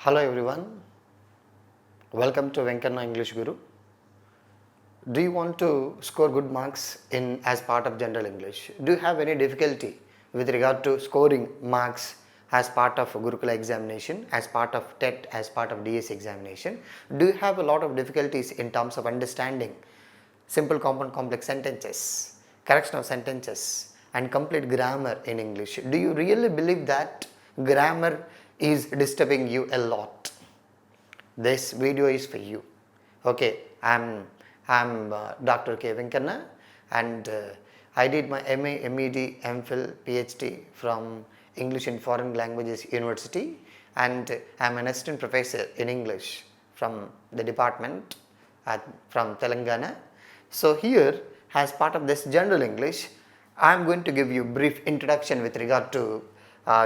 Hello everyone, welcome to VENKANNA ENGLISHGURU. Do you want to score good marks as part of General English? Do you have any difficulty with regard to scoring marks as part of Gurukula examination, as part of TET, as part of DSC examination? Do you have a lot of difficulties in terms of understanding simple, compound, complex sentences, correction of sentences and complete grammar in English? Do you really believe that grammar is disturbing you a lot? This video is for you. Okay, I'm Dr. K. Venkanna, and I did my MA, MED, MPhil, PhD from English and Foreign Languages University, and I'm an assistant professor in English from the department from Telangana. So here, as part of this General English, I'm going to give you a brief introduction with regard to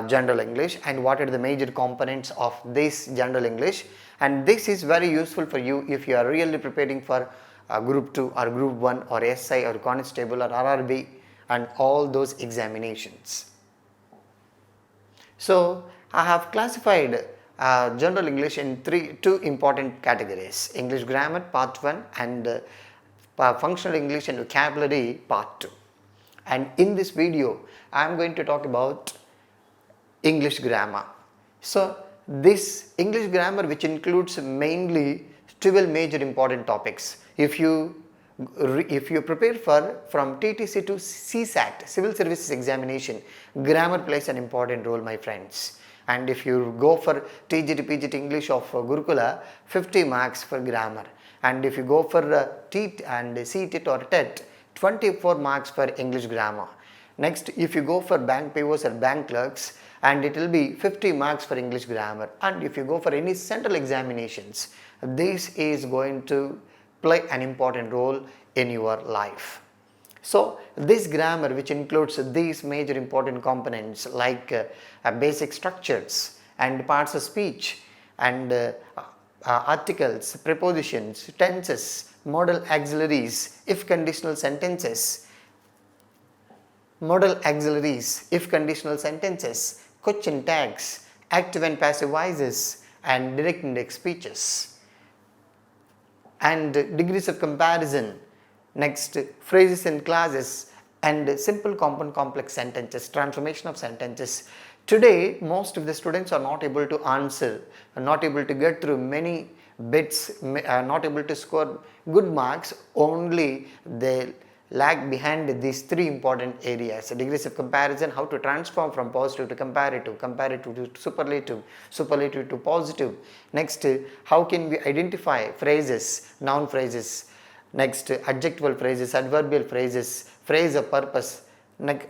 General English and what are the major components of this General English, and this is very useful for you if you are really preparing for Group 2 or Group 1 or SI or Constable or RRB and all those examinations. So I have classified General English in two important categories: English Grammar Part 1 and Functional English and Vocabulary Part 2. And in this video I am going to talk about English grammar. So this English grammar, which includes mainly 12 major important topics. If you prepare from TTC to CSAT, Civil Services Examination, grammar plays an important role, my friends. And if you go for TGT, PGT English of Gurukula, 50 marks for grammar. And if you go for TET and CTET or TET, 24 marks for English grammar. Next, if you go for bank POs or bank clerks, and it will be 50 marks for English grammar. And if you go for any central examinations, this is going to play an important role in your life. So this grammar, which includes these major important components like basic structures and parts of speech and articles, prepositions, tenses, modal auxiliaries, if conditional sentences, if conditional sentences, question tags, active and passive voices, and direct index speeches, and degrees of comparison. Next, phrases and clauses, and simple, compound, complex sentences, transformation of sentences. Today, most of the students are not able to answer, not able to get through many bits, not able to score good marks. Only they lag behind these three important areas: degrees of comparison, how to transform from positive to comparative, comparative to superlative, superlative to positive. Next, how can we identify phrases, noun phrases, next adjectival phrases, adverbial phrases, phrase of purpose,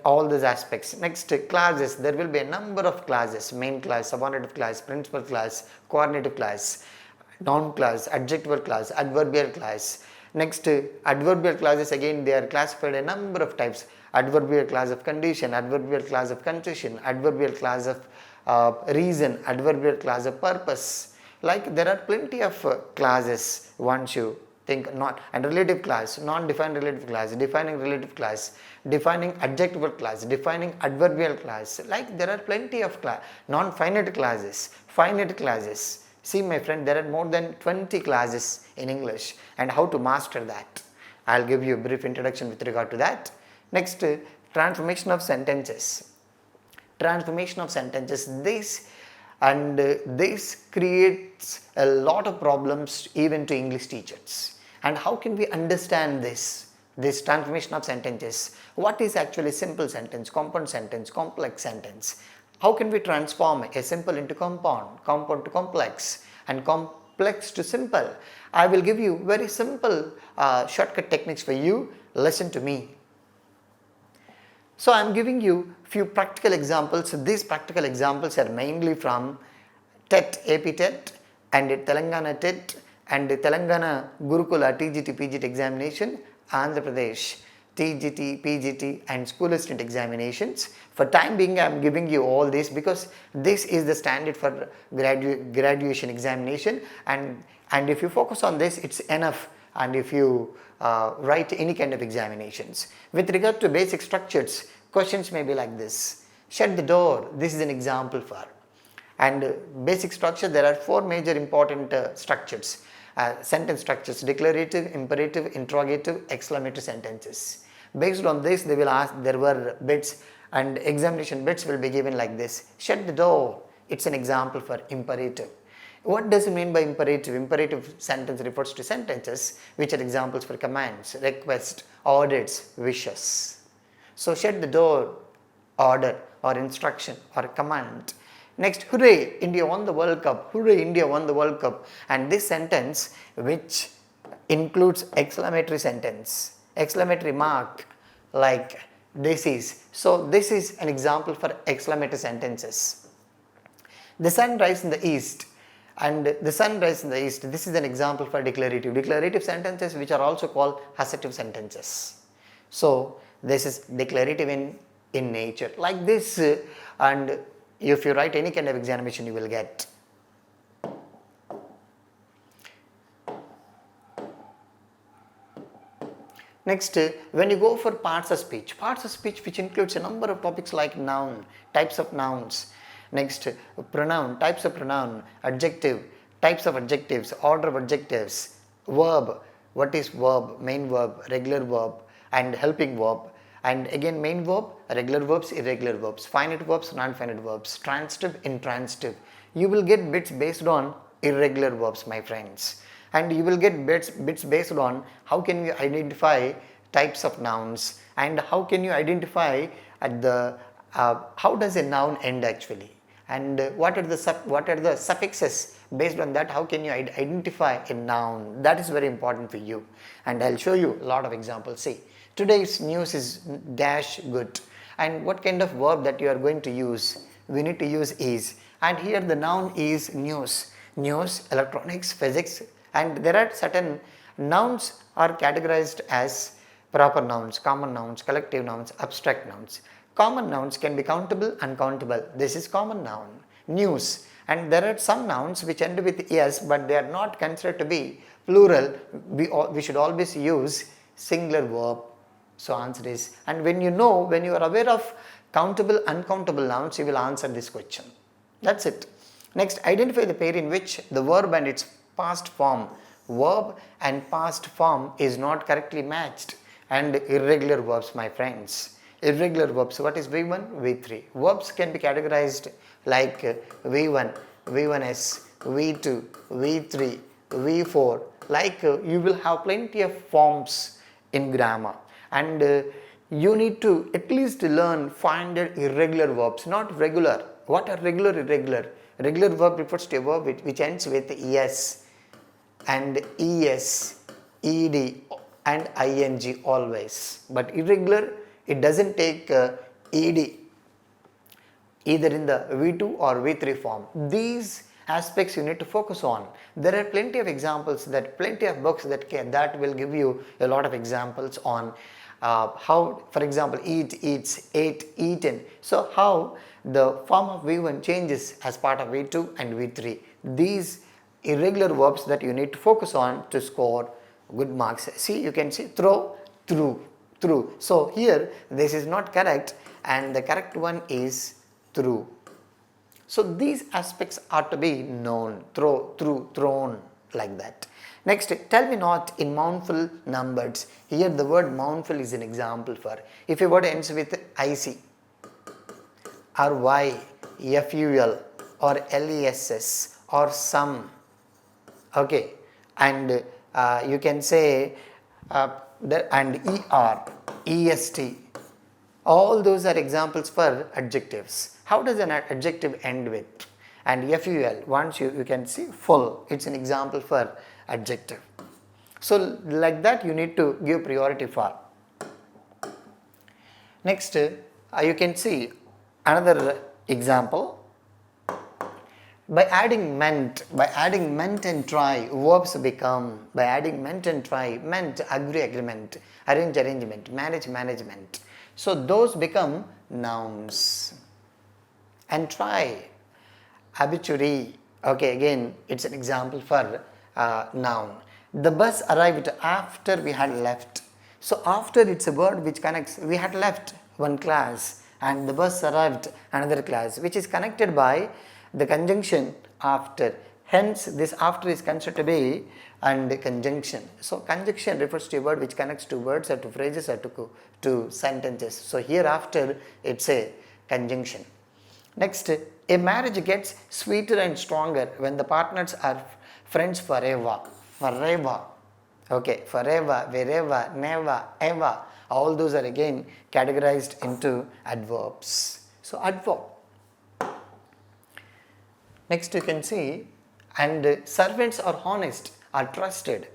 all these aspects. Next, clauses, there will be a number of clauses: main clause, subordinate clause, principal clause, coordinative clause, noun clause, adjectival clause, adverbial clause. Next, adverbial clauses, again they are classified a number of types: adverbial clause of condition, adverbial clause of concession, adverbial clause of reason, adverbial clause of purpose. Like there are plenty of clauses once you think. And relative clause, non-defined relative clause, defining relative clause, defining adjectival clause, defining adverbial clause. Like there are plenty of non-finite clauses, finite clauses. See my friend, there are more than 20 clauses in English, and how to master that, I'll give you a brief introduction with regard to that. Next, transformation of sentences. Transformation of sentences, this creates a lot of problems even to English teachers. And how can we understand this transformation of sentences? What is actually simple sentence, compound sentence, complex sentence? How can we transform a simple into compound, compound to complex, and complex to simple? I will give you very simple shortcut techniques for you. Listen to me. So I am giving you few practical examples. These practical examples are mainly from TET, AP-TET and Telangana TET and Telangana Gurukula-TGT, PGT examination, Andhra Pradesh TGT, PGT and school assistant examinations. For time being, I am giving you all this because this is the standard for graduation examination, and if you focus on this, it's enough. And if you write any kind of examinations. With regard to basic structures, questions may be like this: shut the door. This is an example for. And basic structure, there are four major important structures, sentence structures: declarative, imperative, interrogative, exclamatory sentences. Based on this, they will ask, there were bits and examination bits will be given like this: shut the door. It's an example for imperative. What does it mean by imperative? Imperative sentence refers to sentences which are examples for commands, request, orders, wishes. So shut the door, order or instruction or command. Next, hooray, India won the World Cup. Hooray, India won the World Cup. And this sentence, which includes exclamatory sentence, exclamatory mark like this is. So this is an example for exclamatory sentences. The sun rises in the east, and the sun rises in the east. This is an example for declarative. Declarative sentences, which are also called assertive sentences. So this is declarative in nature, like this, and if you write any kind of examination, you will get. Next, when you go for parts of speech which includes a number of topics like noun, types of nouns, next pronoun, types of pronoun, adjective, types of adjectives, order of adjectives, verb, what is verb, main verb, regular verb and helping verb, and again main verb, regular verbs, irregular verbs, finite verbs, non-finite verbs, transitive, intransitive. You will get bits based on irregular verbs, my friends, and you will get bits based on how can you identify types of nouns, and how can you identify at the how does a noun end actually, and what are the suffixes. Based on that, how can you identify a noun? That is very important for you, and I'll show you a lot of examples. See, today's news is dash good, and what kind of verb that you are going to use? We need to use is, and here the noun is news, electronics, physics, and there are certain nouns are categorized as proper nouns, common nouns, collective nouns, abstract nouns. Common nouns can be countable, uncountable. This is common noun, news. And there are some nouns which end with yes, but they are not considered to be plural. We should always use singular verb. So answer is, and when you are aware of countable, uncountable nouns, you will answer this question. That's it. Next, identify the pair in which the verb and its past form, verb and past form is not correctly matched, and irregular verbs, my friends. Irregular verbs, what is V1, V3? Verbs can be categorized like V1, V1S, V2, V3, V4. Like you will have plenty of forms in grammar, and you need to at least learn 500 irregular verbs, not regular. What are regular, irregular? Regular verb refers to a verb which ends with es and es, ed and ing always. But irregular, it doesn't take ed either in the V2 or V3 form. These aspects you need to focus on. There are plenty of examples, plenty of books that will give you a lot of examples on how, for example, eat, eats, ate, eaten. So how the form of V1 changes as part of V2 and V3. These irregular verbs that you need to focus on to score good marks. See, you can see throw, through, through. So here this is not correct, and the correct one is through. So these aspects are to be known: throw, through, thrown, like that. Next, tell me not in mournful numbers. Here the word mournful is an example for, if a word ends with IC or Y, FUL or LESS or some, okay, and you can say and ER, EST, all those are examples for adjectives. How does an adjective end with? And FUL, once you can see full, it's an example for adjective. So like that you need to give priority for. Next, you can see another example. By adding meant and try, verbs become, by adding meant and try, meant, agree, agreement, arrange, arrangement, manage, management. So those become nouns. And try, habituary, okay, again it's an example for noun. The bus arrived after we had left. So after, it's a word which connects, we had left one class and the bus arrived another class, which is connected by the conjunction after. Hence, this after is considered to be and conjunction. So, conjunction refers to a word which connects two words or two phrases or two sentences. So, here after it's a conjunction. Next, a marriage gets sweeter and stronger when the partners are friends forever. Forever. Okay, forever, wherever, never, ever. All those are again categorized into adverbs. So, adverb. Next, you can see, and servants are honest, are trusted.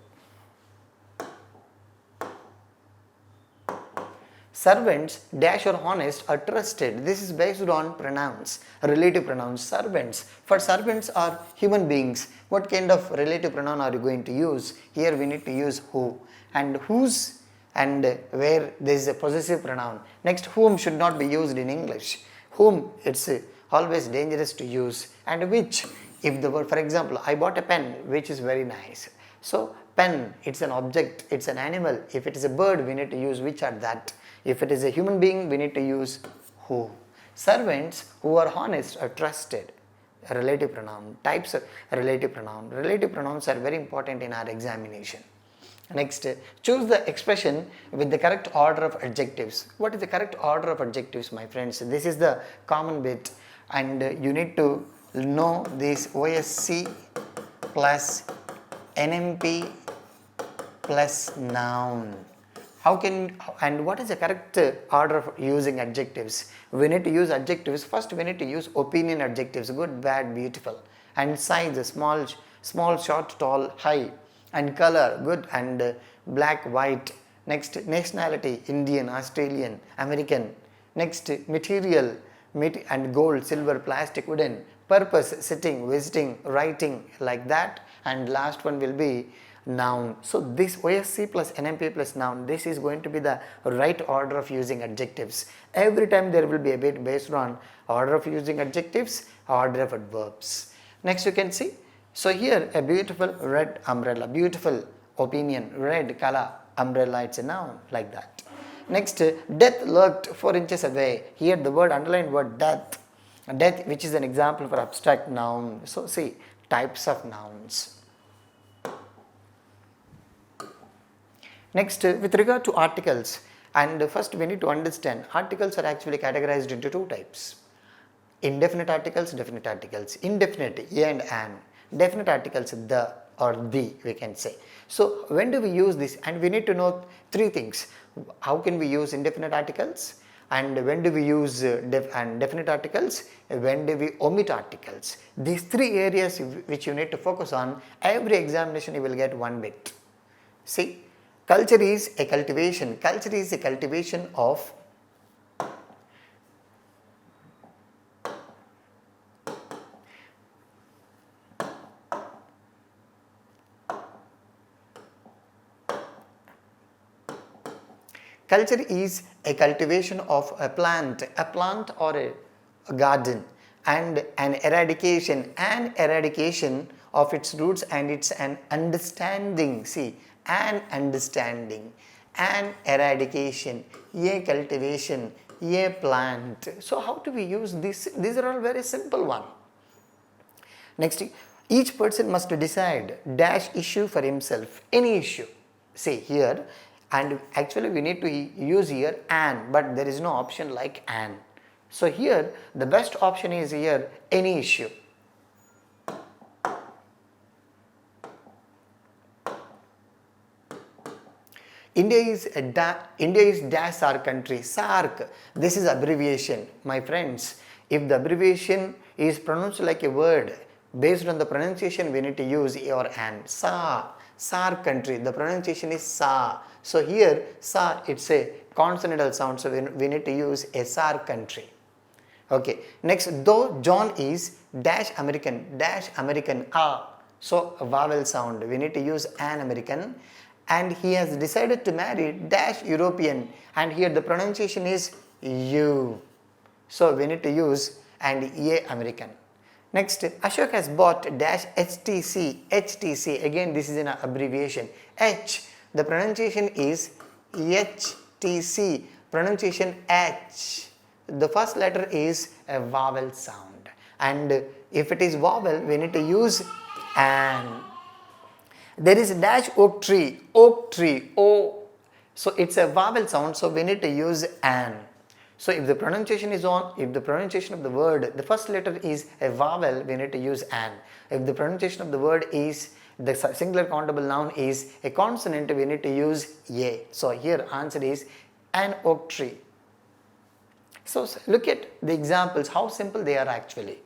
Servants dash or honest are trusted. This is based on pronouns, relative pronouns. Servants. For servants are human beings. What kind of relative pronoun are you going to use? Here we need to use who. And whose and where there is a possessive pronoun. Next, whom should not be used in English. Whom, it's always dangerous to use. And which, if the word, for example, I bought a pen which is very nice. So, pen, it's an object, it's an animal. If it is a bird, we need to use which or that. If it is a human being, we need to use who. Servants who are honest are trusted. A relative pronoun. Types of relative pronoun. Relative pronouns are very important in our examination. Next, choose the expression with the correct order of adjectives. What is the correct order of adjectives, my friends? This is the common bit, and you need to know this OSC plus NMP plus noun. How can, and what is the correct order of using adjectives? We need to use adjectives. First, we need to use opinion adjectives: good, bad, beautiful. And size: small, short, tall, high. And color: good and black, white. Next, nationality: Indian, Australian, American. Next, material: and gold, silver, plastic, wooden. Purpose: sitting, visiting, writing, like that. And last one will be noun. So, this OSC plus NMP plus noun, this is going to be the right order of using adjectives. Every time there will be a bit based on order of using adjectives, order of adverbs. Next, you can see, so here a beautiful red umbrella, beautiful opinion, red color, umbrella, it's a noun, like that. Next, death lurked 4 inches away. Here the word, underlined word, death. Death, which is an example for abstract noun. So, see, types of nouns. Next, with regard to articles, and first we need to understand, articles are actually categorized into two types: indefinite articles, definite articles. Indefinite, a and an. Definite articles, the or the, we can say. So, when do we use this? And we need to know three things. How can we use indefinite articles? And when do we use definite articles? When do we omit articles? These three areas which you need to focus on. Every examination you will get one bit. See, culture is a cultivation. Culture is a cultivation of culture is a cultivation of a plant or a garden, and an eradication of its roots, and it's an understanding. See, an understanding, an eradication, a cultivation, a plant. So, how do we use this? These are all very simple one. Next, each person must decide dash issue for himself, any issue. See here, and actually we need to use here an, but there is no option like an. So, here the best option is here any issue. India is dash our country, SARC. This is abbreviation, my friends. If the abbreviation is pronounced like a word, based on the pronunciation we need to use a or an. SARC country, the pronunciation is sa. So, here sa, it's a consonantal sound, so we need to use a SARC country. Okay. Next, though John is dash American, so a vowel sound, we need to use an American. And he has decided to marry dash European, and here the pronunciation is you. So, we need to use and a American. Next, Ashok has bought dash HTC, again this is an abbreviation. H, the pronunciation is HTC, pronunciation H. The first letter is a vowel sound. and if it is vowel we need to use an. There is a dash oak tree, O. So it's a vowel sound, so we need to use an. So if the pronunciation is on, if the pronunciation of the word, the first letter is a vowel, we need to use an. If the pronunciation of the word is, the singular countable noun is a consonant, we need to use a. So here answer is an oak tree. So look at the examples, how simple they are actually.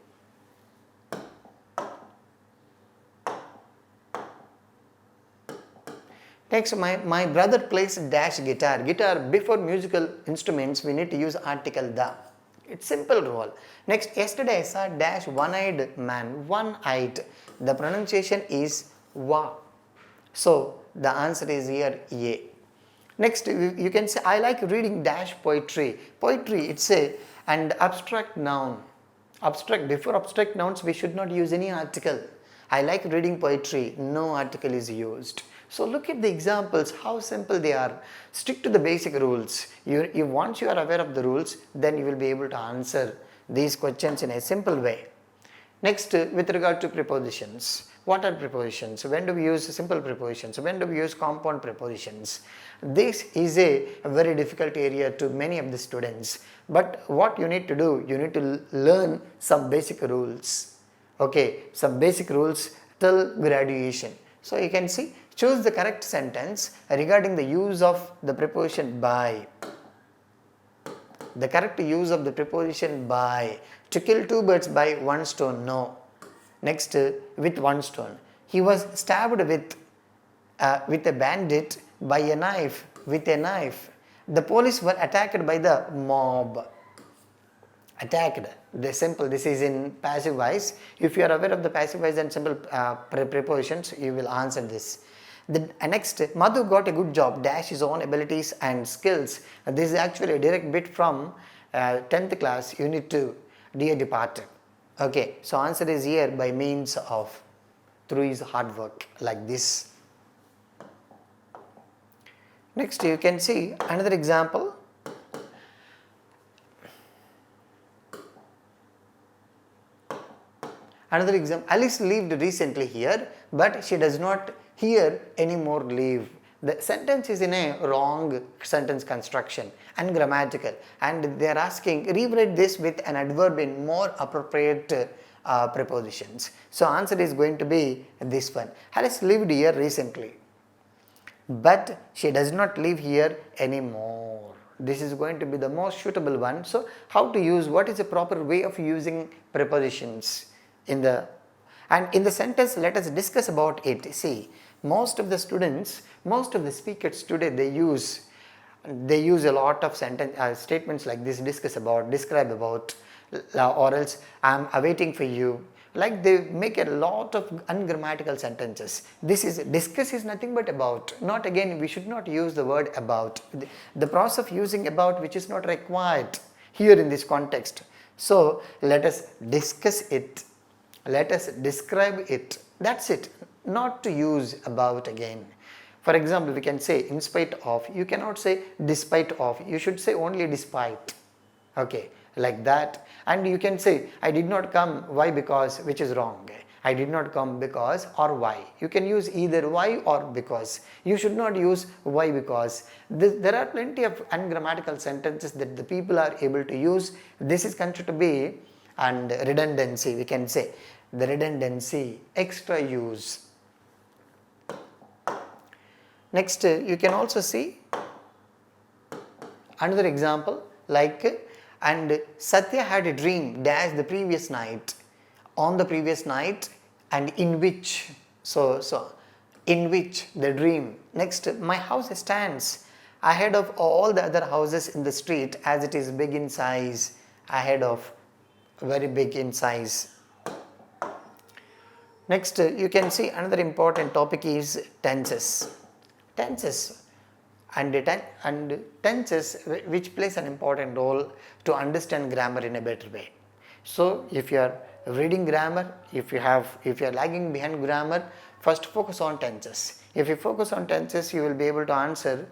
Next, my brother plays dash guitar. Guitar, before musical instruments, we need to use article the. It's simple rule. Next, yesterday I saw dash one-eyed man. One-eyed. The pronunciation is wa. So the answer is here a. Next, you can say I like reading dash poetry. Poetry, it's a and abstract noun. Abstract, before abstract nouns we should not use any article. I like reading poetry, no article is used. So look at the examples, how simple they are. Stick to the basic rules. Once you are aware of the rules, then you will be able to answer these questions in a simple way. Next, with regard to prepositions. What are prepositions? When do we use simple prepositions? When do we use compound prepositions? This is a very difficult area to many of the students. But what you need to do, you need to learn some basic rules. Okay, some basic rules till graduation. So you can see, choose the correct sentence regarding the use of the preposition by. The correct use of the preposition by. To kill two birds by one stone, no. Next, with one stone. He was stabbed with a bandit by a knife, with a knife. The police were attacked by the mob. Attacked. This is in passive voice. If you are aware of the passive voice and simple prepositions, you will answer this. Next, Madhu got a good job, dash his own abilities and skills. This is actually a direct bit from 10th class, unit 2, dear departed. Okay, so answer is here by means of through his hard work, like this. Next, you can see another example. Another example, Alice lived recently here, but she does not here anymore live. The sentence is in a wrong sentence construction, ungrammatical, and they are asking rewrite this with an adverb in more appropriate prepositions. So answer is going to be this one. Alice lived here recently, but she does not live here anymore. This is going to be the most suitable one. So how to use, what is the proper way of using prepositions in the sentence? Let us discuss about it. See, most of the students, most of the speakers today, they use a lot of sentence statements like this: discuss about, describe about, or else I am awaiting for you. Like they make a lot of ungrammatical sentences. Discuss is nothing but about. Not again, we should not use the word about. The process of using about, which is not required here in this context. So let us discuss it. Let us describe it. That's it. Not to use about again. For example, we can say in spite of. You cannot say despite of. You should say only despite. Okay, like that. And you can say I did not come, why, because, which is wrong. I did not come because or why. You can use either why or because. You should not use why because. There are plenty of ungrammatical sentences that the people are able to use. This is considered to be and redundancy, we can say. The redundancy, extra use. Next, you can also see another example like, and Satya had a dream dash the previous night, on the previous night, and in which, so in which the dream. Next, my house stands ahead of all the other houses in the street as it is big in size, ahead of, very big in size. Next, you can see another important topic is tenses. Tenses and tenses which plays an important role to understand grammar in a better way. So if you are reading grammar, if you are lagging behind grammar, first focus on tenses. If you focus on tenses, you will be able to answer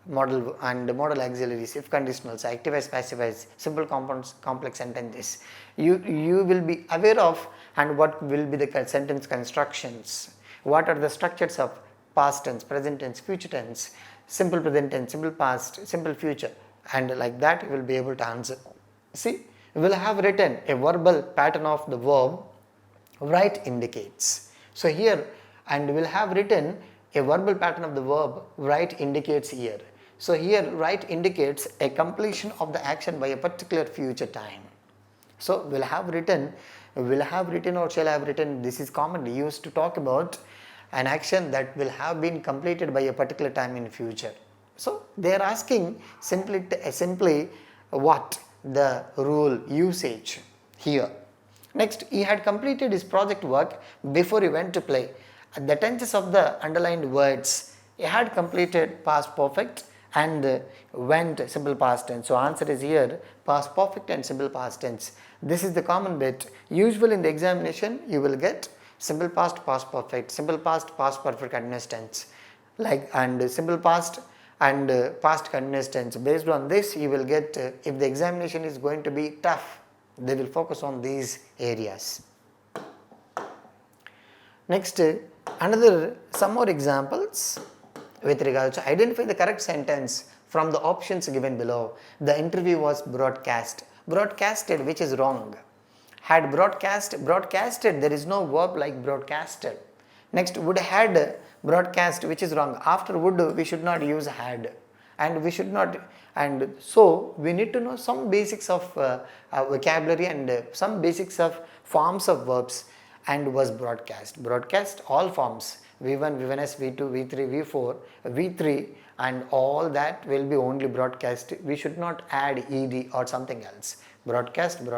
model and model auxiliaries, if conditionals, active-wise, passive-wise, simple compounds, complex sentences. You will be aware of and what will be the sentence constructions. What are the structures of past tense, present tense, future tense, simple present tense, simple past, simple future, and like that you will be able to answer. See, we will have written a verbal pattern of the verb write indicates. So here, and we will have written a verbal pattern of the verb write indicates here. So here write indicates a completion of the action by a particular future time. So will have written or shall have written, this is commonly used to talk about an action that will have been completed by a particular time in future. So they are asking simply what the rule usage here. Next, he had completed his project work before he went to play. The tenses of the underlined words, he had completed past perfect and went simple past tense. So answer is here past perfect and simple past tense. This is the common bit. Usually in the examination you will get simple past, past perfect, simple past, past perfect continuous tense, like, and simple past and past continuous tense. Based on this you will get, if the examination is going to be tough, they will focus on these areas. Next, some more examples with regards to identify the correct sentence from the options given below. The interview was broadcasted, which is wrong. Had broadcasted, there is no verb like broadcasted. Next, would had broadcast, which is wrong. After would we should not use had, and we should not, and so we need to know some basics of vocabulary and some basics of forms of verbs. And was broadcast all forms, V1, V1s, V2, V3, V4, V3, and all that will be only broadcast. We should not add ed or something else. Broadcasting,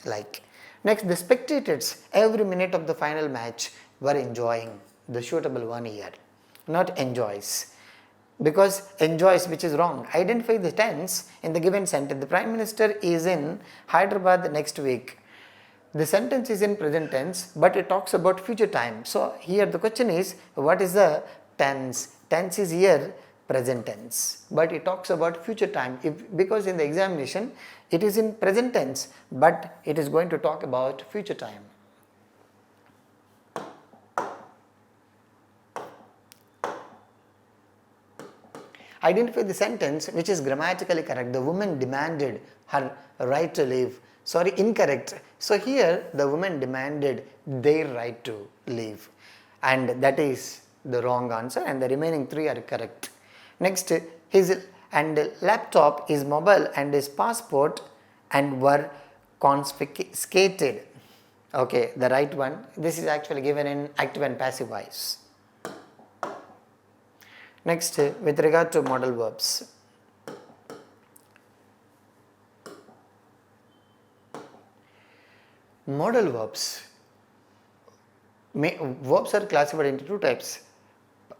like. Next, the spectators every minute of the final match were enjoying. The suitable one here, not enjoys, because enjoys, which is wrong. Identify the tense in the given sentence. The Prime Minister is in Hyderabad next week. The sentence is in present tense, but it talks about future time. So here the question is, what is the tense? Tense is here present tense, but it talks about future time. Because in the examination it is in present tense, but it is going to talk about future time. Identify the sentence which is grammatically correct. The woman demanded her right to leave. Sorry, incorrect. So here the woman demanded their right to leave, and that is the wrong answer, and the remaining three are correct. Next, his and laptop, his mobile and his passport and were confiscated. Okay, the right one. This is actually given in active and passive voice. Next, with regard to modal verbs. Modal verbs. Verbs are classified into two types,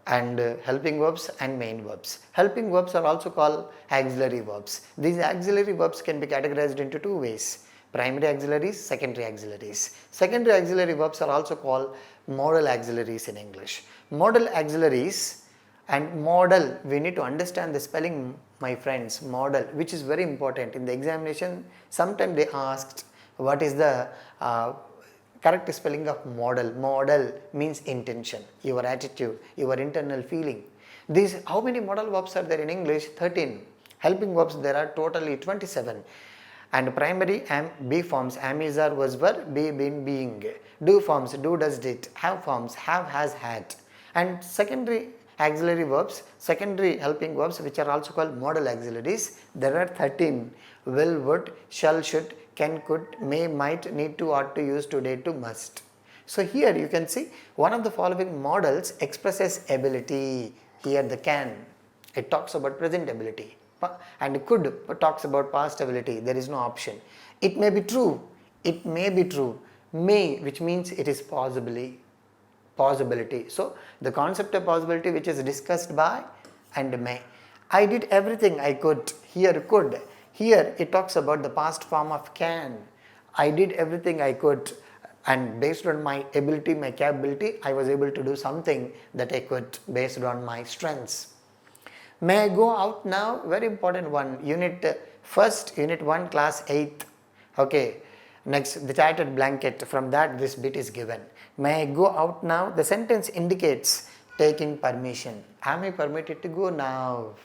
and helping verbs and main verbs. Helping verbs are also called auxiliary verbs. These auxiliary verbs can be categorized into two ways: primary auxiliaries, secondary auxiliaries. Secondary auxiliary verbs are also called modal auxiliaries in English. Modal auxiliaries and modal, we need to understand the spelling, my friends. Modal, which is very important in the examination. Sometimes they asked what is the correct spelling of modal. Modal means intention, your attitude, your internal feeling. These, how many modal verbs are there in English? 13. Helping verbs there are totally 27. And primary be forms, am, is, are, was, were, be, been, being. Do forms, do, does, did. Have forms, have, has, had. And secondary auxiliary verbs, secondary helping verbs, which are also called modal auxiliaries, there are 13. Will, would, shall, should, can, could, may, might, need to, ought to, use to, dare to, must. So here you can see one of the following modals expresses ability. Here the can, it talks about present ability, and could talks about past ability. There is no option. It may be true, it may be true. May, which means it is possibility. So the concept of possibility which is discussed by and may. I did everything I could. Here could. Here it talks about the past form of can. I did everything I could, and based on my ability, my capability, I was able to do something that I could based on my strengths. May I go out now? Very important one. Unit 1, class 8th. Okay. Next, the tattered blanket. From that, this bit is given. May I go out now? The sentence indicates taking permission. Am I permitted to go now?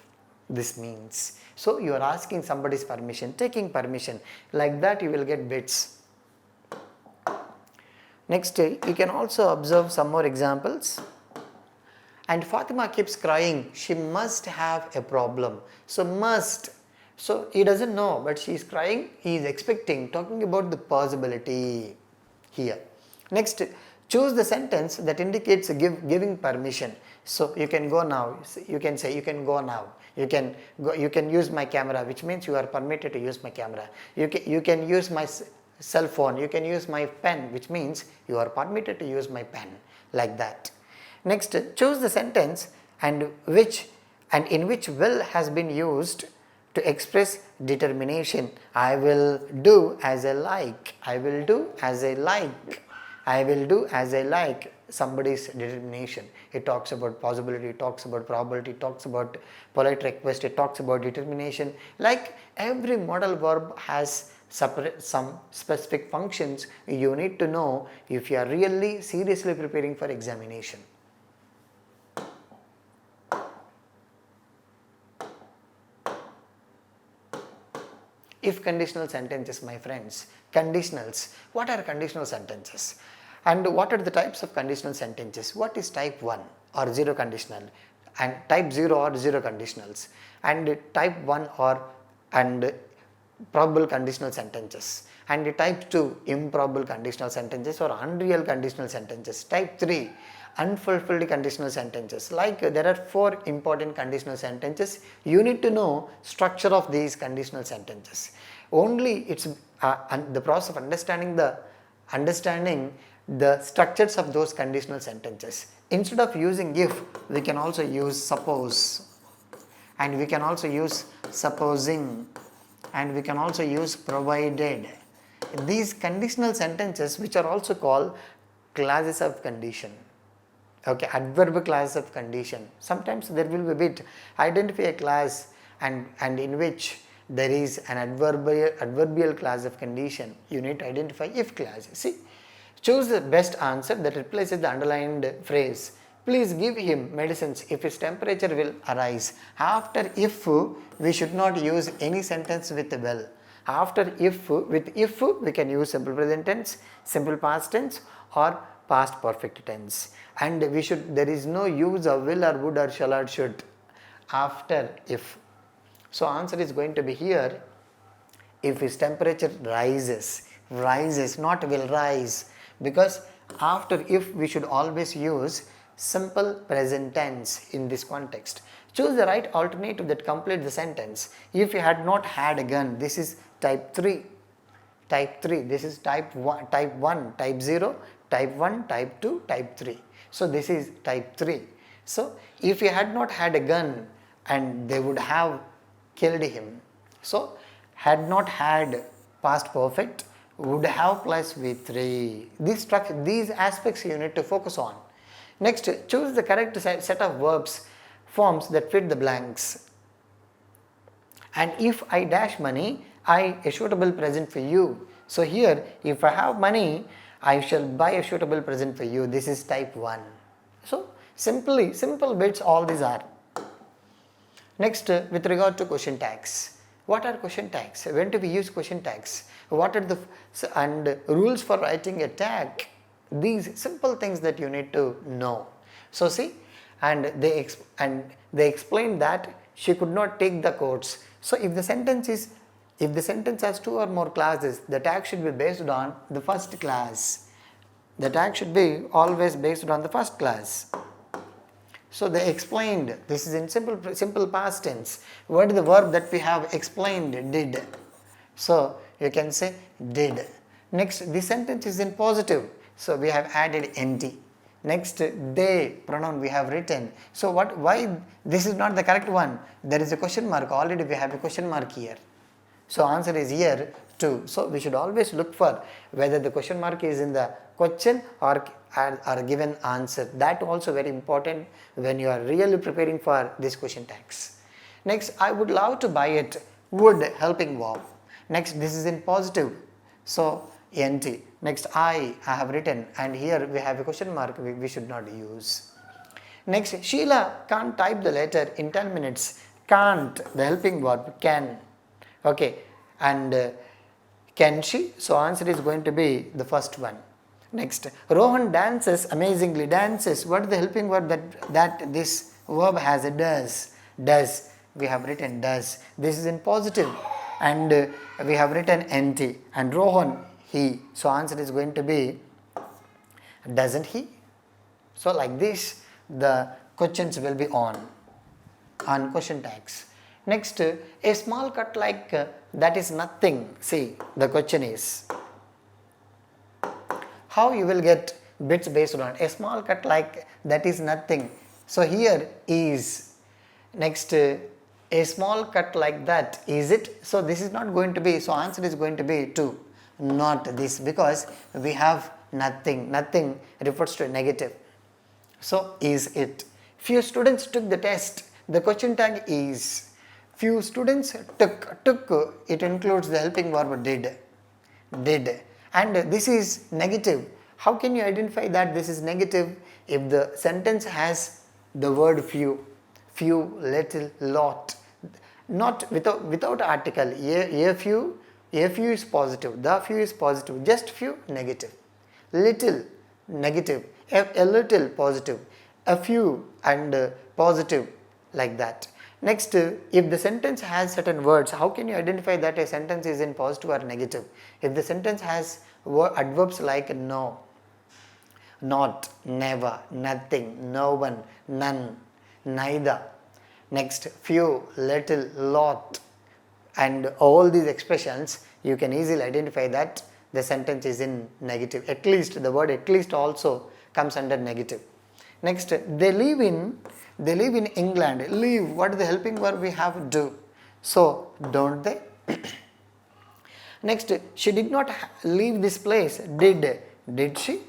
This means. So, you are asking somebody's permission, taking permission. Like that, you will get bits. Next, you can also observe some more examples. And Fatima keeps crying. She must have a problem. So, must. So, he doesn't know, but she is crying. He is expecting, talking about the possibility here. Next, choose the sentence that indicates giving permission. So, you can go now. You can say, you can go now. You can go, you can use my camera, which means you are permitted to use my camera. You can use my cell phone. You can use my pen, which means you are permitted to use my pen. Like that. Next, choose the sentence and in which will has been used to express determination. I will do as I like. I will do as I like. I will do as I like. Somebody's determination. It talks about possibility, it talks about probability, it talks about polite request, it talks about determination. Like every modal verb has some specific functions you need to know if you are really seriously preparing for examination. If conditional sentences, my friends, conditionals. What are conditional sentences? And what are the types of conditional sentences? What is type 1 or 0 conditional, and type 0 or 0 conditionals, and type 1 or and probable conditional sentences, and type 2 improbable conditional sentences or unreal conditional sentences, type 3 unfulfilled conditional sentences. Like there are 4 important conditional sentences. You need to know structure of these conditional sentences. Only it's the process of understanding the structures of those conditional sentences. Instead of using if, we can also use suppose, and we can also use supposing, and we can also use provided. These conditional sentences, which are also called classes of condition. Okay, adverb class of condition. Sometimes there will be a bit, identify a class and in which there is an adverbial class of condition. You need to identify if clause. See, choose the best answer that replaces the underlined phrase. Please give him medicines if his temperature will arise. After if, we should not use any sentence with will. After if, with if, we can use simple present tense, simple past tense, or past perfect tense. And there is no use of will or would or shall or should after if. So answer is going to be here, if his temperature rises, not will rise, because after if we should always use simple present tense in this context. Choose the right alternative that completes the sentence. If you had not had a gun, this is type 3. Type 3, this is type 1, type 0, type 1, type 2, type 3. So this is type 3. So if he had not had a gun and they would have killed him. So had not had past perfect, would have plus V3. These aspects you need to focus on. Next, choose the correct set of verbs forms that fit the blanks. And if I dash money, I a suitable present for you. So here, if I have money, I shall buy a suitable present for you. This is type 1. So simple bits all these are. Next, with regard to question tags. What are question tags? When do we use question tags? What are the rules for writing a tag? These simple things that you need to know. So see, and they explained that she could not take the quotes. So if the sentence has 2 or more classes, the tag should be based on the first class. The tag should be always based on the first class. So they explained, this is in simple past tense. What is the verb that we have explained? Did. So you can say did. Next, the sentence is in positive. So we have added nt. Next, they pronoun we have written. So why this is not the correct one? There is a question mark. Already we have a question mark here. So answer is here, to. So we should always look for whether the question mark is in the question or given answer. That also very important when you are really preparing for this question tags. Next, I would love to buy it, would helping verb. Next, this is in positive, so nt. Next, I have written, and here we have a question mark, we should not use. Next, Sheila can't type the letter in 10 minutes. Can't, the helping verb, can. Okay, and can she? So answer is going to be the first one. Next, Rohan dances amazingly. Dances, what is the helping verb that this verb has? A does. Does, we have written does. This is in positive, and we have written nt, and Rohan, he. So answer is going to be doesn't he? So like this the questions will be on question tags. Next, a small cut like that is nothing. See, the question is how you will get bits based on a small cut like that is nothing. So here is. Next, a small cut like that, is it? So this is not going to be, so answer is going to be 2, not this, because we have nothing. Nothing refers to a negative. So is it. Few students took the test. The question tag is. Few students took, it includes the helping verb did, and this is negative. How can you identify that this is negative? If the sentence has the word few, little, lot, not without article. A few is positive, the few is positive, just few negative, little negative, a little positive, a few and positive, like that. Next, if the sentence has certain words, how can you identify that a sentence is in positive or negative? If the sentence has adverbs like no, not, never, nothing, no one, none, neither. Next, few, little, lot, and all these expressions, you can easily identify that the sentence is in negative. At least, the word at least also comes under negative. Next, they live in England. Live, what is the helping verb we have? Do. So, don't they? Next, she did not leave this place. Did she?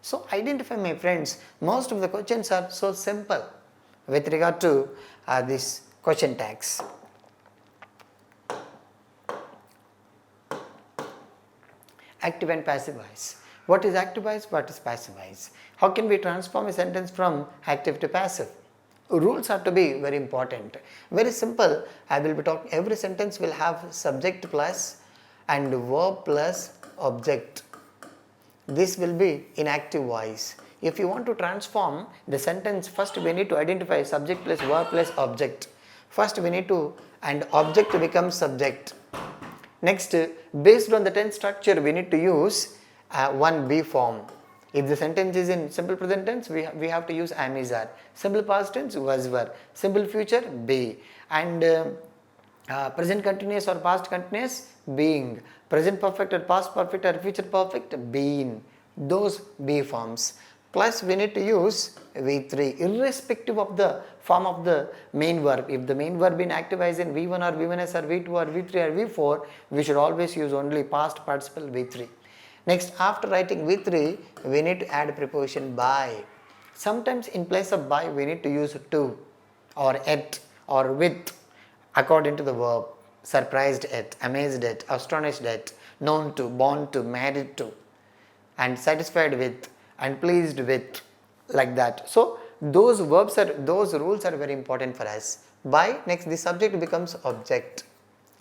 So, identify, my friends. Most of the questions are so simple with regard to this question tags. Active and passive voice. What is active voice? What is passive voice? How can we transform a sentence from active to passive? Rules are to be very important. Very simple. I will be talking. Every sentence will have subject plus and verb plus object. This will be in active voice. If you want to transform the sentence, first we need to identify subject plus verb plus object. First we need to, and object becomes subject. Next, based on the tense structure, we need to use one be form. If the sentence is in simple present tense, we have to use am is are. Simple past tense, was were. Simple future, be. And present continuous or past continuous, being. Present perfect or past perfect or future perfect, been. Those be forms. Plus we need to use V3 irrespective of the form of the main verb. If the main verb in active is in V1 or V1s or V2 or V3 or V4, we should always use only past participle V3. Next, after writing V3, we need to add preposition by. Sometimes in place of by, we need to use to or at or with according to the verb. Surprised at, amazed at, astonished at, known to, born to, married to, and satisfied with, and pleased with, like that. So those verbs are, those rules are very important for us. By, next the subject becomes object.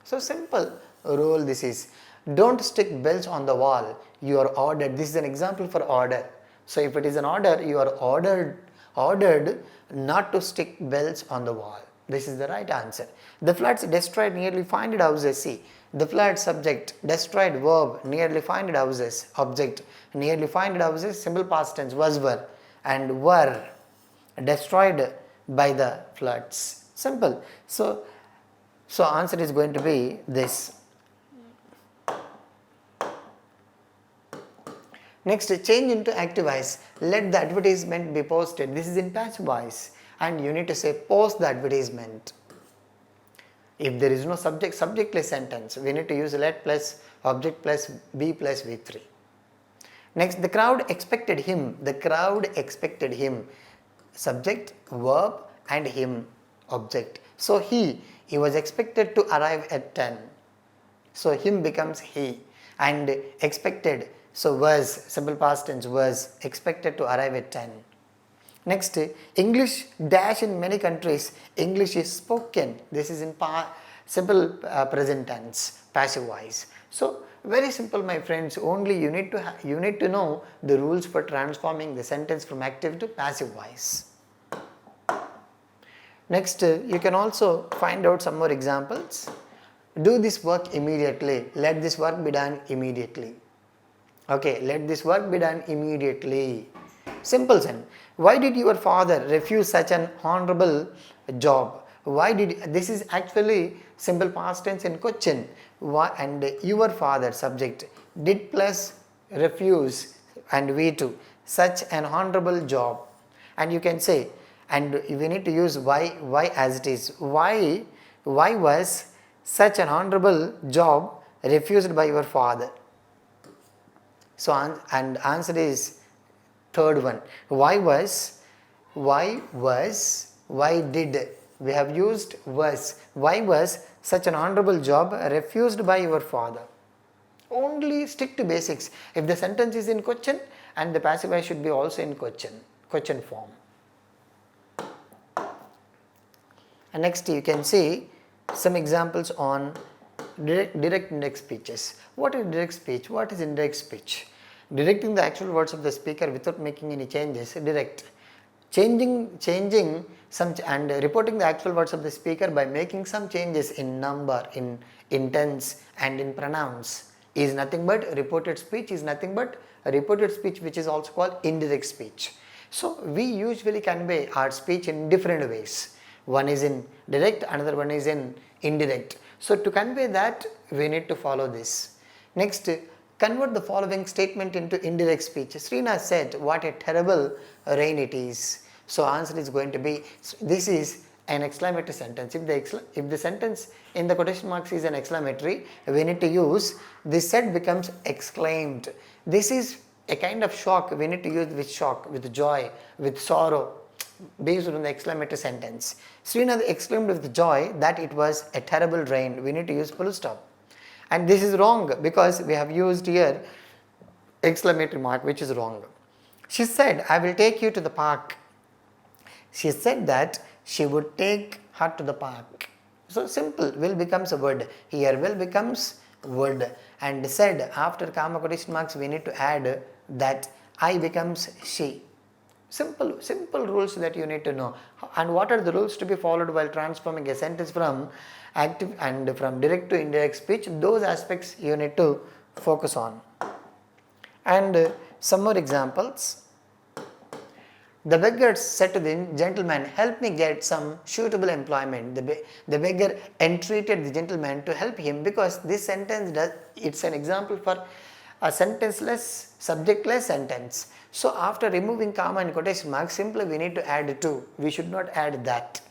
So simple rule this is. Don't stick bells on the wall. You are ordered. This is an example for order. So if it is an order, you are ordered not to stick bells on the wall. This is the right answer. The floods destroyed nearly 500 houses. See, the flood subject, destroyed verb, nearly 500 houses, object, nearly 500 houses, simple past tense, was were, and were destroyed by the floods. Simple. So answer is going to be this. Next, change into active voice. Let the advertisement be posted. This is in passive voice, and you need to say post the advertisement. If there is no subjectless sentence, we need to use let plus object plus be plus V3. Next, the crowd expected him. The crowd expected him. Subject, verb and him, object. So he was expected to arrive at 10. So him becomes he, and expected, so was, simple past tense, was expected to arrive at 10. Next, English dash in many countries. English is spoken. This is in simple present tense, passive voice. So very simple, my friends. Only you need to know the rules for transforming the sentence from active to passive voice. Next, you can also find out some more examples. Do this work immediately. Let this work be done immediately. Okay, let this work be done immediately. Simple sentence. Why did your father refuse such an honorable job? Why did, this is actually simple past tense in question. Why, and your father, subject, did plus refuse and V2, such an honorable job. And you can say, and we need to use why as it is. Why was such an honorable job refused by your father? So and answer is third one. Why did, we have used was. Why was such an honorable job refused by your father? Only stick to basics. If the sentence is in question, and the passive voice should be also in question form. And next you can see some examples on direct indirect speeches. What is direct speech? What is indirect speech? Directing the actual words of the speaker without making any changes, direct. Changing some and reporting the actual words of the speaker by making some changes in number, in tense and in pronouns is nothing but reported speech, which is also called indirect speech. So we usually convey our speech in different ways. One is in direct, another one is in indirect. So to convey that, we need to follow this. Next, convert the following statement into indirect speech. Srina said, what a terrible rain it is. So answer is going to be, this is an exclamatory sentence. If the sentence in the quotation marks is an exclamatory, we need to use, this said becomes exclaimed. This is a kind of shock. We need to use with shock, with joy, with sorrow, based on the exclamatory sentence. Srinath exclaimed with joy that it was a terrible rain. We need to use full stop. And this is wrong because we have used here exclamatory mark, which is wrong. She said, I will take you to the park. She said that she would take her to the park. So simple, will becomes a word. Here will becomes word. And said, after comma quotation marks, we need to add that I becomes she. Simple rules that you need to know. And what are the rules to be followed while transforming a sentence from active and from direct to indirect speech? Those aspects you need to focus on. And some more examples. The beggar said to the gentleman, help me get some suitable employment. The beggar entreated the gentleman to help him because this sentence it's an example for a sentenceless, subjectless sentence. So after removing comma and quotation marks, simply we need to add to. We should not add that.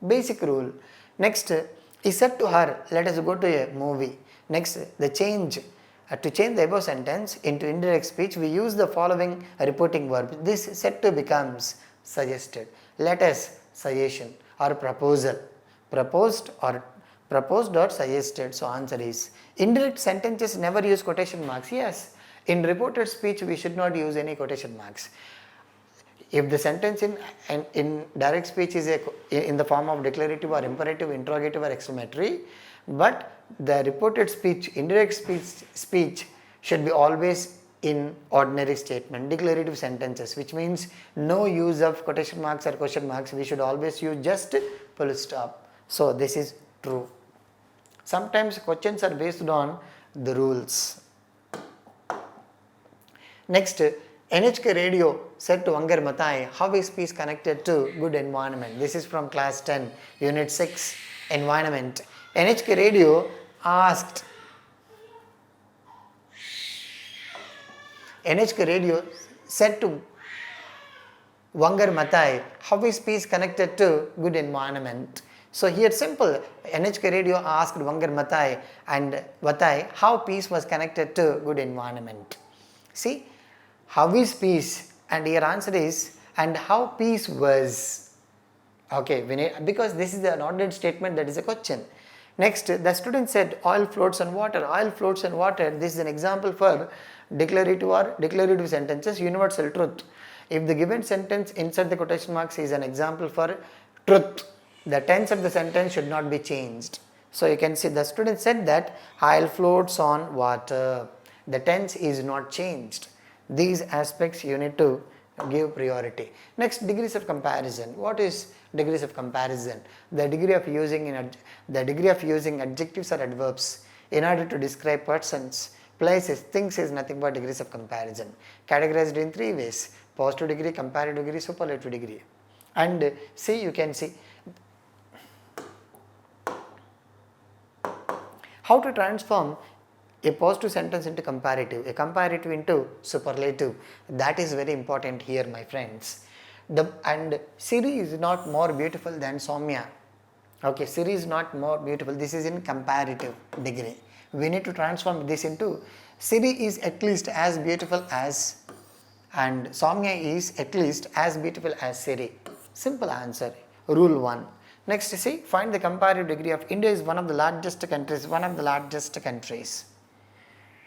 Basic rule. Next, he said to her, let us go to a movie. Next, the change. To change the above sentence into indirect speech, we use the following reporting verb. This said to becomes suggested. Let us, suggestion, or proposal. Proposed or suggested. So answer is indirect sentences never use quotation marks. Yes, in reported speech we should not use any quotation marks. If the sentence in direct speech is in the form of declarative or imperative, interrogative or exclamatory, but the reported speech, indirect speech should be always in ordinary statement, declarative sentences, which means no use of quotation marks or question marks. We should always use just full stop. So this is true. Sometimes questions are based on the rules. Next, NHK radio said to Vangar Mathai, how is peace connected to good environment? This is from class 10, unit 6, environment. NHK radio asked, NHK radio said to Vangar Mathai, how is peace connected to good environment? So here simple, NHK radio asked Vangar Matai and Vatai how peace was connected to good environment. See, how is peace? And your answer is, and how peace was. Okay, because this is an ordered statement, that is a question. Next, the student said oil floats on water. Oil floats on water. This is an example for declarative or declarative sentences, universal truth. If the given sentence inside the quotation marks is an example for truth, the tense of the sentence should not be changed. So you can see the student said that oil floats on water. The tense is not changed. These aspects you need to give priority. Next, degrees of comparison. What is degrees of comparison? The degree of using adjectives or adverbs in order to describe persons, places, things is nothing but degrees of comparison. Categorized in 3 ways: positive degree, comparative degree, superlative degree. And see, you can see how to transform a positive sentence into comparative, a comparative into superlative. That is very important here, my friends. And Siri is not more beautiful than Soumya. Okay, Siri is not more beautiful. This is in comparative degree. We need to transform this into Siri is at least as beautiful as, and Soumya is at least as beautiful as Siri. Simple answer. Rule 1. Next, see, find the comparative degree of India is one of the largest countries.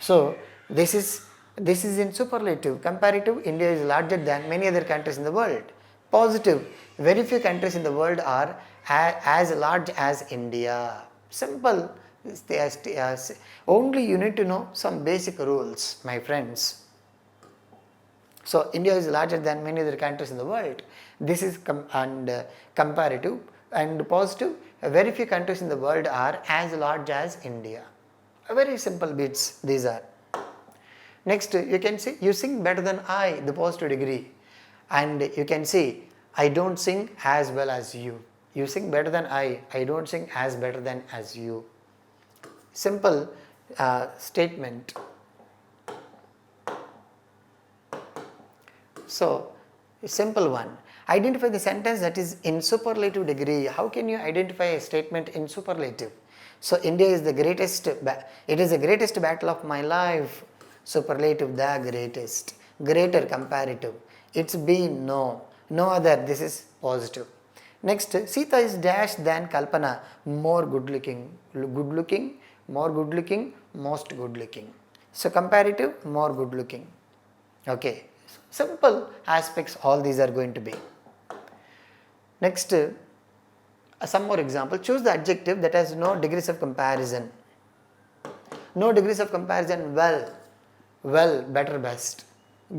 So this is in superlative. Comparative, India is larger than many other countries in the world. Positive, very few countries in the world are as large as India. Simple. Only you need to know some basic rules, my friends. So India is larger than many other countries in the world. This is comparative. And positive, very few countries in the world are as large as India. Very simple bits these are. Next, you can see you sing better than I, the positive degree. And you can see I don't sing as well as you. You sing better than I don't sing as better than as you. Simple statement. So, simple one. Identify the sentence that is in superlative degree. How can you identify a statement in superlative? So, India is the greatest, it is the greatest battle of my life. Superlative, the greatest. Greater, comparative. It's been, no other, this is positive. Next, Sita is dash than Kalpana, more good looking, more good looking, most good looking. So, comparative, more good looking. Okay, simple aspects, all these are going to be. Next, some more example. Choose the adjective that has no degrees of comparison. No degrees of comparison. Well, better, best.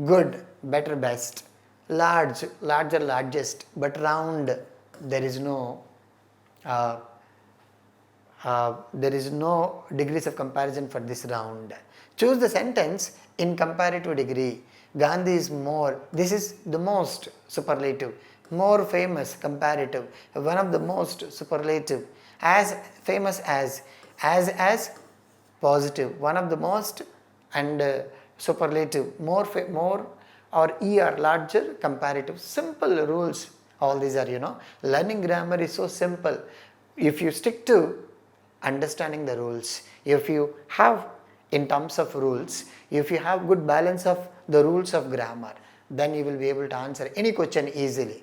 Good, better, best. Large, larger, largest. But round, there is no degrees of comparison for this round. Choose the sentence in comparative degree. Gandhi is more, this is the most, superlative. More famous, comparative. One of the most, superlative. As famous as positive. One of the most, and superlative. More or er, larger, comparative. Simple rules. All these are, learning grammar is so simple. If you stick to understanding the rules, if you have, in terms of rules, if you have good balance of the rules of grammar, then you will be able to answer any question easily.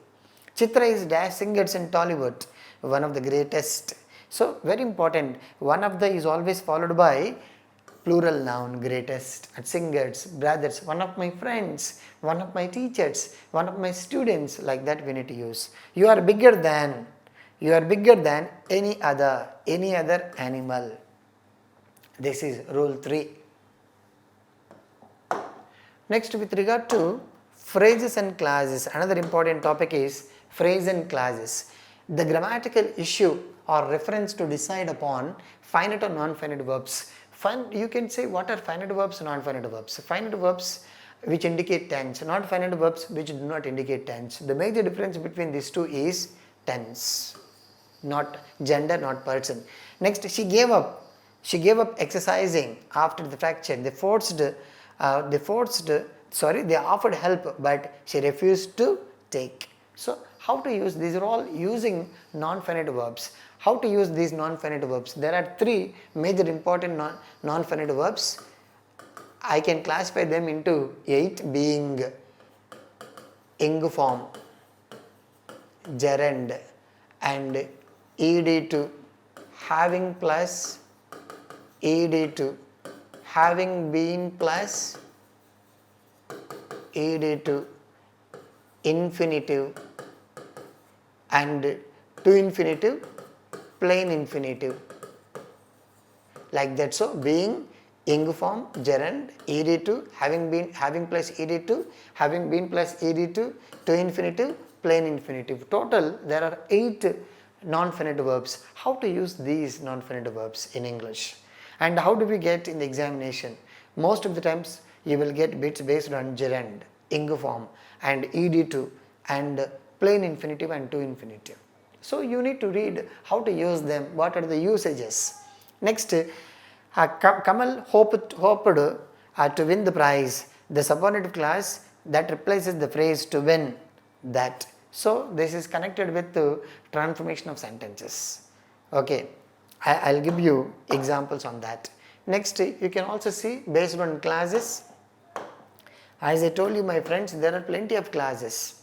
Chitra is dash singers in Tollywood, one of the greatest. So, very important, one of the is always followed by plural noun, greatest, and singers, brothers, one of my friends, one of my teachers, one of my students, like that we need to use. You are bigger than any other animal. This is rule 3. Next, with regard to phrases and clauses, another important topic is phrase and clauses. The grammatical issue or reference to decide upon finite or non-finite verbs. You can say what are finite verbs, non-finite verbs. Finite verbs which indicate tense, non-finite verbs which do not indicate tense. The major difference between these two is tense, not gender, not person. Next, she gave up exercising after the fracture. They offered help, but she refused to take. So, How to use? These are all using non-finite verbs. How to use these non-finite verbs? There are three major important non-finite verbs. I can classify them into 8, being ing form, gerund, and ed2, having plus, ed2, having been plus, ed2, infinitive, and to infinitive, plain infinitive, like that. So being, ing form, gerund, ed2, having plus ed2, having been plus ed2, to infinitive, plain infinitive. Total there are 8 non-finite verbs. How to use these non-finite verbs in English, and how do we get in the examination? Most of the times you will get bits based on gerund, ing form, and ed2, and plain infinitive and to infinitive. So you need to read how to use them, what are the usages. Next, Kamal hoped to win the prize, the subordinate clause that replaces the phrase to win that. So this is connected with the transformation of sentences. Okay, I'll give you examples on that. Next, you can also see based on clauses. As I told you, my friends, there are plenty of clauses.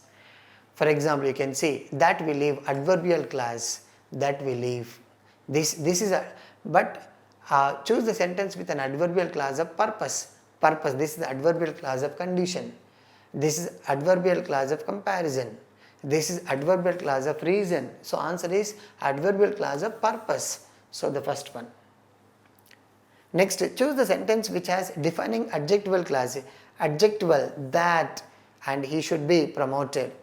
For example, you can see that we leave, adverbial clause, that we leave. This is a, but choose the sentence with an adverbial clause of purpose. Purpose, this is the adverbial clause of condition. This is adverbial clause of comparison. This is adverbial clause of reason. So answer is adverbial clause of purpose. So the first one. Next, choose the sentence which has defining adjectival clause. Adjectival, that, and he should be promoted.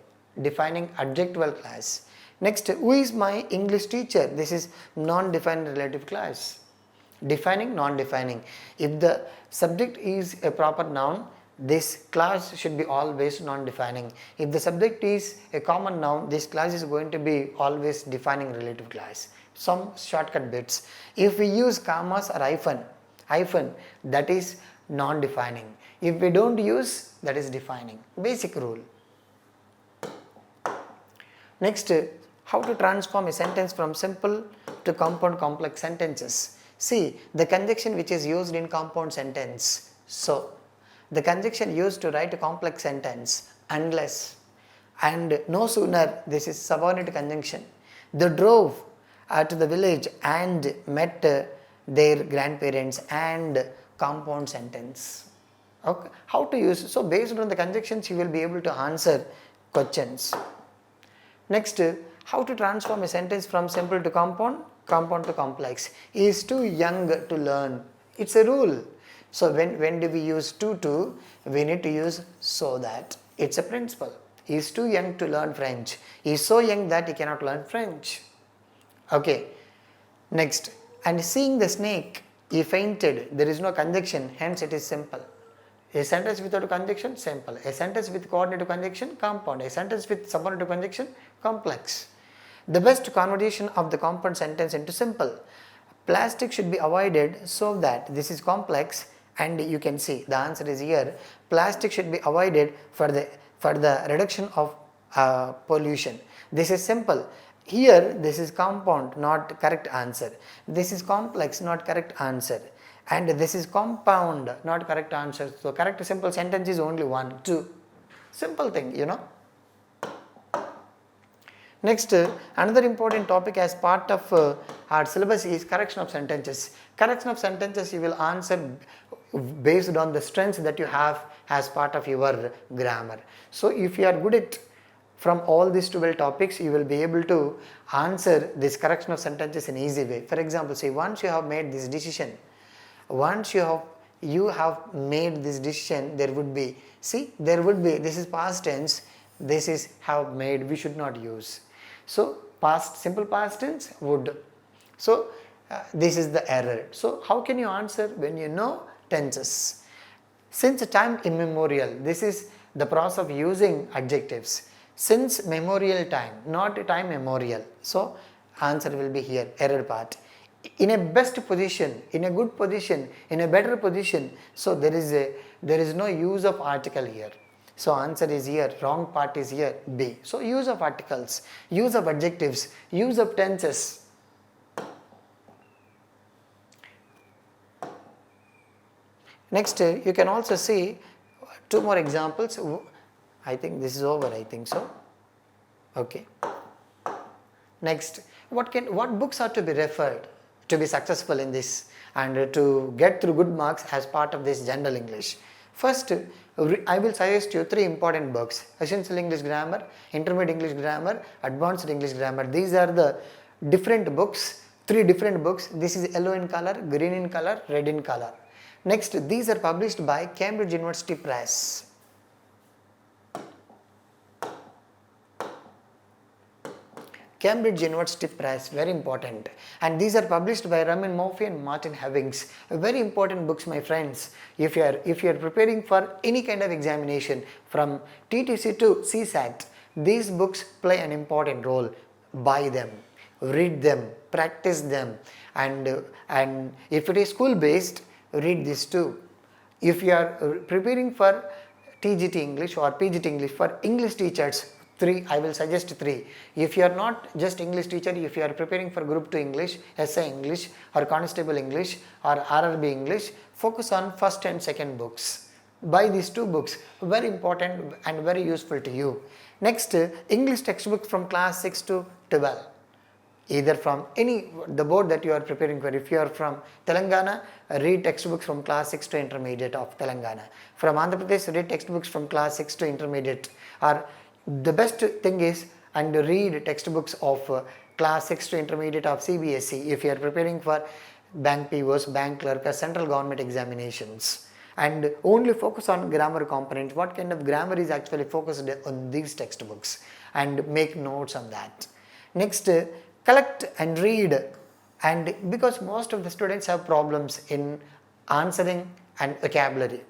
Defining adjectival clause. Next, who is my English teacher? This is non-defined relative clause. Defining, non-defining. If the subject is a proper noun, this clause should be always non-defining. If the subject is a common noun, this clause is going to be always defining relative clause. Some shortcut bits. If we use commas or hyphen, that is non-defining. If we don't use, that is defining. Basic rule. Next, how to transform a sentence from simple to compound complex sentences. See, the conjunction which is used in compound sentence. So, the conjunction used to write a complex sentence, unless, and no sooner, this is subordinate conjunction. They drove to the village and met their grandparents, and compound sentence. Okay, how to use? So based on the conjunctions you will be able to answer questions. Next, how to transform a sentence from simple to compound, compound to complex. He is too young to learn. It's a rule. So when do we use to? We need to use so that. It's a principle. He is too young to learn French. He is so young that he cannot learn French. Okay. Next, and seeing the snake, he fainted. There is no conjunction, hence it is simple. A sentence without a conjunction, simple. A sentence with coordinative conjunction, compound. A sentence with subordinative conjunction, complex. The best conversion of the compound sentence into simple. Plastic should be avoided so that, this is complex, and you can see the answer is here. Plastic should be avoided for the reduction of pollution. This is simple. Here this is compound, not correct answer. This is complex, not correct answer. And this is compound, not correct answer. So correct simple sentence is only 1, 2. Simple thing, you know. Next, another important topic as part of our syllabus is correction of sentences. Correction of sentences you will answer based on the strengths that you have as part of your grammar. So if you are good at from all these 12 topics, you will be able to answer this correction of sentences in easy way. For example, say once you have made this decision, once you have made this decision, there would be, this is past tense, this is have made, we should not use. So simple past tense, would. So this is the error. So how can you answer when you know tenses? Since time immemorial, this is the process of using adjectives. Since memorial time, not time memorial. So answer will be here, error part. In a best position, in a good position, in a better position. So there is no use of article here. So answer is here, wrong part is here, B. So use of articles, use of adjectives, use of tenses. Next, you can also see two more examples. I think this is over, I think so. Okay. Next, what books are to be referred to be successful in this and to get through good marks as part of this general English? First, I will suggest you 3 important books: Essential English Grammar, Intermediate English Grammar, Advanced English Grammar. These are the different books, 3 different books. This is yellow in color, green in color, red in color. Next, these are published by Cambridge University Press. Cambridge University Press, very important, and these are published by Ramin Murphy and Martin Hevings. Very important books, my friends. If you are preparing for any kind of examination from TTC to CSAT, these books play an important role. Buy them, read them, practice them, and if it is school based, read this too. If you are preparing for TGT English or PGT English for English teachers, 3, I will suggest 3. If you are not just English teacher, if you are preparing for Group 2 English, SA English or Constable English or RRB English, focus on first and second books. Buy these 2 books, very important and very useful to you. Next, English textbook from class 6 to 12. Either from the board that you are preparing for. If you are from Telangana, read textbooks from class 6 to intermediate of Telangana. From Andhra Pradesh, read textbooks from class 6 to intermediate. Or the best thing is and read textbooks of class 6 to intermediate of CBSE if you are preparing for bank POs, bank clerk or central government examinations. And only focus on grammar component. What kind of grammar is actually focused on these textbooks, and make notes on that. Next, collect and read, and because most of the students have problems in answering and vocabulary.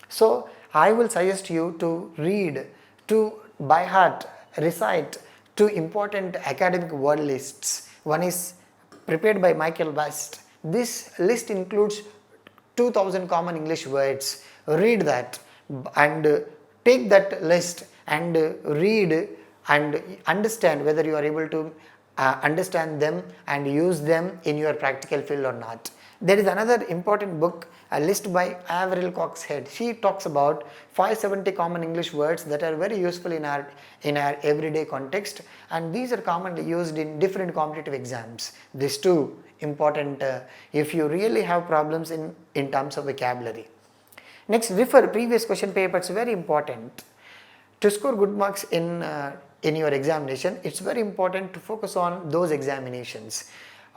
So I will suggest you to read, to by heart recite 2 important academic word lists. One is prepared by Michael West. This list includes 2000 common English words. Read that and take that list and read and understand whether you are able to understand them and use them in your practical field or not. There is another important book, a list by Avril Coxhead. She talks about 570 common English words that are very useful in our everyday context, and these are commonly used in different competitive exams. These 2 important if you really have problems in terms of vocabulary. Next, refer previous question papers, very important. To score good marks in your examination, it's very important to focus on those examinations.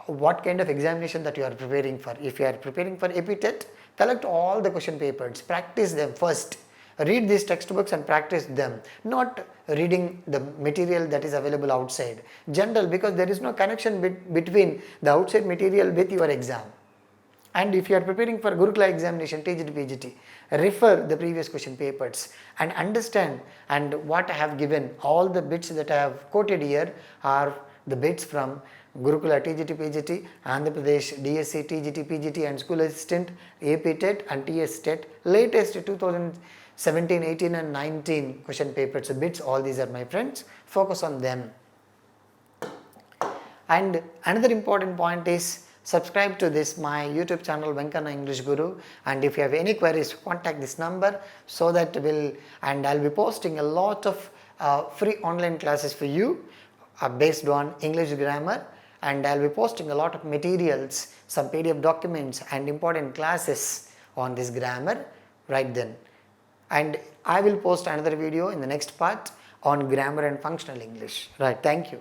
What kind of examination that you are preparing for. If you are preparing for AP-TET, collect all the question papers, practice them first. Read these textbooks and practice them, not reading the material that is available outside. General, because there is no connection between the outside material with your exam. And if you are preparing for Gurukula examination, TGT, PGT, refer the previous question papers and understand. And what I have given, all the bits that I have quoted here are the bits from Gurukula-TGT, PGT, Andhra Pradesh, DSC, TGT, PGT and School Assistant, AP-TET and TS-TET, latest 2017, 18 and 19 question papers, bits, all these are my friends, focus on them. And another important point is subscribe to this my YouTube channel Venkanna English Guru, and if you have any queries, contact this number so that I'll be posting a lot of free online classes for you based on English grammar, and I'll be posting a lot of materials, some PDF documents and important classes on this grammar right then. And I will post another video in the next part on grammar and functional English. Right, thank you.